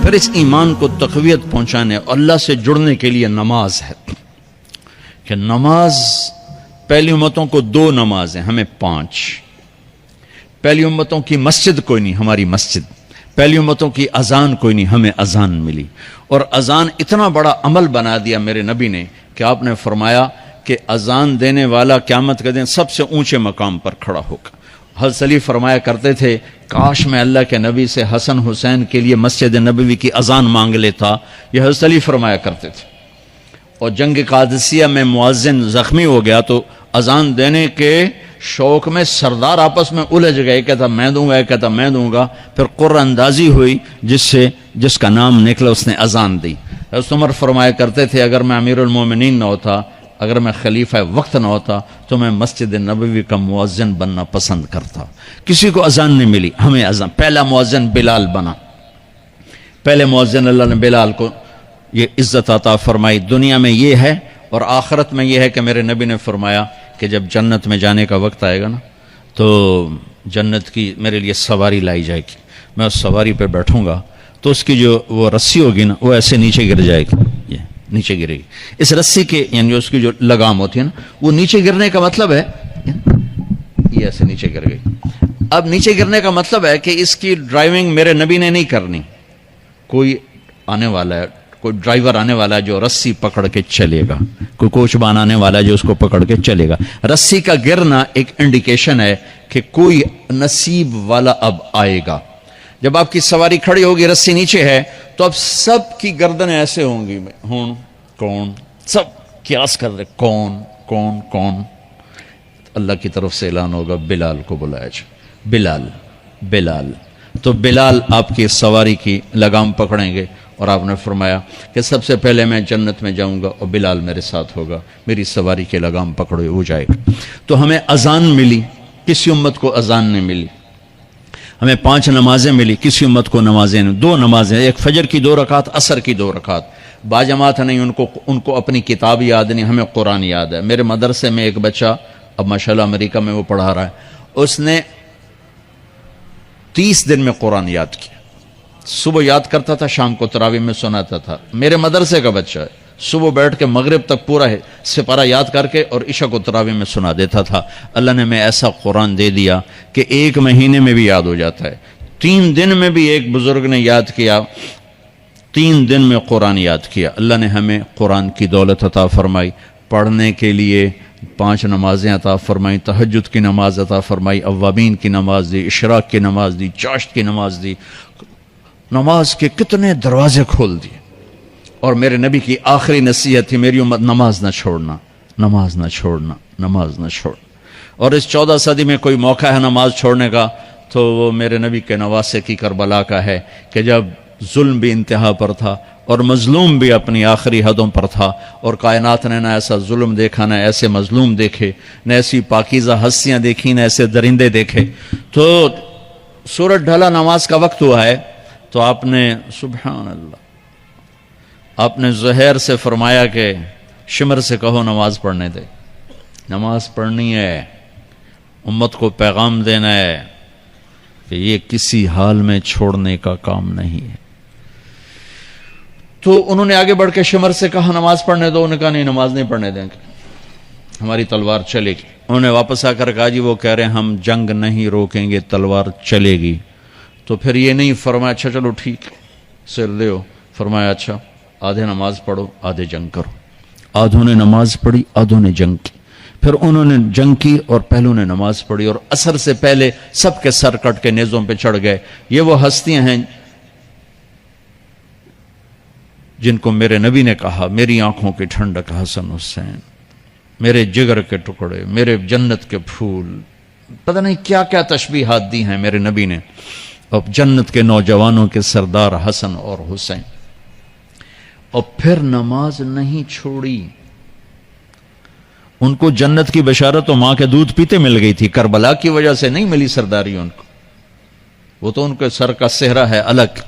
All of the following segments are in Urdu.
پھر اس ایمان کو تقویت پہنچانے اللہ سے جڑنے کے لیے نماز ہے کہ نماز پہلی امتوں کو 2 نمازیں، ہمیں 5. پہلی امتوں کی مسجد کوئی نہیں، ہماری مسجد. پہلی امتوں کی اذان کوئی نہیں، ہمیں اذان ملی. اور اذان اتنا بڑا عمل بنا دیا میرے نبی نے کہ آپ نے فرمایا کہ اذان دینے والا قیامت کے دن سب سے اونچے مقام پر کھڑا ہوگا. حضرت علی فرمایا کرتے تھے کاش میں اللہ کے نبی سے حسن حسین کے لیے مسجد نبوی کی اذان مانگ لیتا. یہ حضرت علی فرمایا کرتے تھے. اور جنگ قادسیہ میں مؤذن زخمی ہو گیا تو اذان دینے کے شوق میں سردار آپس میں الجھ گئے، کہتا میں دوں گا، کہتا میں دوں گا. پھر قرہ اندازی ہوئی جس کا نام نکلا اس نے اذان دی. حضرت عمر فرمایا کرتے تھے اگر میں امیر المومنین نہ ہوتا، اگر میں خلیفہ وقت نہ ہوتا تو میں مسجد نبوی کا مؤذن بننا پسند کرتا. کسی کو اذان نہیں ملی، ہمیں اذان. پہلا مؤذن بلال بنا. پہلے مؤذن اللہ نے بلال کو یہ عزت عطا فرمائی. دنیا میں یہ ہے اور آخرت میں یہ ہے کہ میرے نبی نے فرمایا کہ جب جنت میں جانے کا وقت آئے گا نا تو جنت کی میرے لیے سواری لائی جائے گی. میں اس سواری پہ بیٹھوں گا تو اس کی جو وہ رسی ہوگی نا وہ ایسے نیچے گر جائے گی، یہ نیچے گرے گی. اس رسی کے یعنی اس کی جو لگام ہوتی ہے نا وہ نیچے گرنے کا مطلب ہے یہ ایسے نیچے گر گئی. اب نیچے گرنے کا مطلب ہے کہ اس کی ڈرائیونگ میرے نبی نے نہیں کرنی. کوئی آنے والا ہے، کوئی ڈرائیور آنے والا ہے جو رسی پکڑ کے چلے گا، کوئی کوچبان آنے والا ہے جو اس کو پکڑ کے چلے گا. رسی کا گرنا ایک انڈیکیشن ہے کہ کوئی نصیب والا اب آئے گا. جب آپ کی سواری کھڑی ہوگی رسی نیچے ہے تو اب سب کی گردنیں ایسے ہوں گی، کون سب قیاس کر رہے کون کون کون. اللہ کی طرف سے اعلان ہوگا بلال کو بلایا جائے. بلال بلال تو بلال آپ کی سواری کی لگام پکڑیں گے. اور آپ نے فرمایا کہ سب سے پہلے میں جنت میں جاؤں گا اور بلال میرے ساتھ ہوگا، میری سواری کی لگام پکڑے ہو جائے گا. تو ہمیں اذان ملی، کسی امت کو اذان نہیں ملی. ہمیں 5 نمازیں ملی، کسی امت کو نمازیں نہیں. 2 نمازیں، ایک فجر کی 2 رکعت، عصر کی 2 رکعت. باجماعت نہیں، ان کو اپنی کتاب یاد نہیں، ہمیں قرآن یاد ہے. میرے مدرسے میں ایک بچہ اب ماشاءاللہ امریکہ میں وہ پڑھا رہا ہے، اس نے 30 دن میں قرآن یاد کیا. صبح یاد کرتا تھا، شام کو تراویح میں سناتا تھا. میرے مدرسے کا بچہ ہے، صبح بیٹھ کے مغرب تک پورا ہے سپارہ یاد کر کے اور عشاء کو تراویح میں سنا دیتا تھا. اللہ نے میں ایسا قرآن دے دیا کہ 1 مہینے میں بھی یاد ہو جاتا ہے. 3 دن میں بھی ایک بزرگ نے یاد کیا، 3 دن میں قرآن یاد کیا. اللہ نے ہمیں قرآن کی دولت عطا فرمائی. پڑھنے کے لیے 5 نمازیں عطا فرمائی، تہجد کی نماز عطا فرمائی، اوابین کی نماز دی، اشراق کی نماز دی، چاشت کی نماز دی. نماز کے کتنے دروازے کھول دیے. اور میرے نبی کی آخری نصیحت تھی میری امت نماز نہ چھوڑنا، نماز نہ چھوڑنا، نماز نہ چھوڑنا. اور اس 14 صدی میں کوئی موقع ہے نماز چھوڑنے کا تو وہ میرے نبی کے نواسے کی کربلا کا ہے کہ جب ظلم بھی انتہا پر تھا اور مظلوم بھی اپنی آخری حدوں پر تھا اور کائنات نے نہ ایسا ظلم دیکھا، نہ ایسے مظلوم دیکھے، نہ ایسی پاکیزہ ہستیاں دیکھی، نہ ایسے درندے دیکھے. تو سورج ڈھلا، نماز کا وقت ہوا ہے تو آپ نے سبحان اللہ، آپ نے زہیر سے فرمایا کہ شمر سے کہو نماز پڑھنے دے. نماز پڑھنی ہے، امت کو پیغام دینا ہے کہ یہ کسی حال میں چھوڑنے کا کام نہیں ہے. تو انہوں نے آگے بڑھ کے شمر سے کہا نماز پڑھنے دو. انہوں نے کہا نہیں، نماز نہیں پڑھنے دیں گے، ہماری تلوار چلے گی. انہوں نے واپس آ کر کہا جی وہ کہہ رہے ہیں ہم جنگ نہیں روکیں گے، تلوار چلے گی. تو پھر یہ نہیں فرمایا اچھا چلو ٹھیک سر لے ہو، فرمایا اچھا آدھے نماز پڑھو آدھے جنگ کرو. آدھوں نے نماز پڑھی، آدھوں نے جنگ کی. پھر انہوں نے جنگ کی اور پہلوں نے نماز پڑھی. اور عصر سے پہلے سب کے سر کٹ کے نیزوں پہ چڑھ گئے. یہ وہ ہستیاں ہیں جن کو میرے نبی نے کہا میری آنکھوں کی ٹھنڈک حسن حسین، میرے جگر کے ٹکڑے، میرے جنت کے پھول. پتہ نہیں کیا کیا تشبیہات دی ہیں میرے نبی نے. اور جنت کے نوجوانوں کے سردار حسن اور حسین. اور پھر نماز نہیں چھوڑی. ان کو جنت کی بشارت تو ماں کے دودھ پیتے مل گئی تھی، کربلا کی وجہ سے نہیں ملی سرداری ان کو. وہ تو ان کے سر کا صحرا ہے الگ.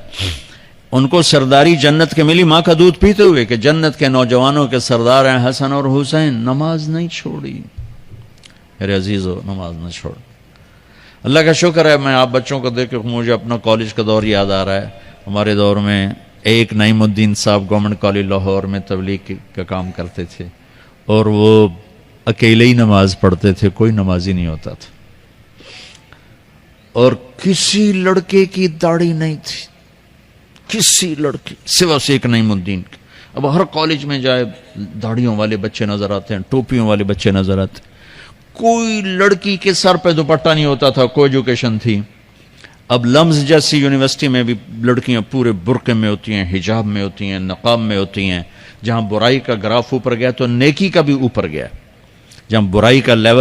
ان کو سرداری جنت کے ملی ماں کا دودھ پیتے ہوئے کہ جنت کے نوجوانوں کے سردار ہیں حسن اور حسین. نماز نہیں چھوڑی. میرے عزیزو نماز نہ چھوڑ. اللہ کا شکر ہے میں آپ بچوں کو دیکھ کے مجھے اپنا کالج کا دور یاد آ رہا ہے. ہمارے دور میں ایک نعیم الدین صاحب گورنمنٹ کالج لاہور میں تبلیغ کا کام کرتے تھے، اور وہ اکیلے ہی نماز پڑھتے تھے، کوئی نمازی نہیں ہوتا تھا، اور کسی لڑکے کی داڑھی نہیں تھی، کسی لڑکے سوا سے ایک نعیم الدین کی۔ اب ہر کالج میں جائے داڑھیوں والے بچے نظر آتے ہیں، ٹوپیوں والے بچے نظر آتے ہیں، کوئی لڑکی کے سر پہ دوپٹہ نہیں ہوتا تھا، کوئی ایجوکیشن تھی۔ اب لمز جیسی یونیورسٹی میں بھی لڑکیاں پورے برقعے میں ہوتی ہیں، حجاب میں ہوتی ہیں، نقاب میں ہوتی ہیں۔ جہاں برائی کا گراف اوپر گیا تو نیکی کا بھی اوپر گیا، جہاں برائی کا لیول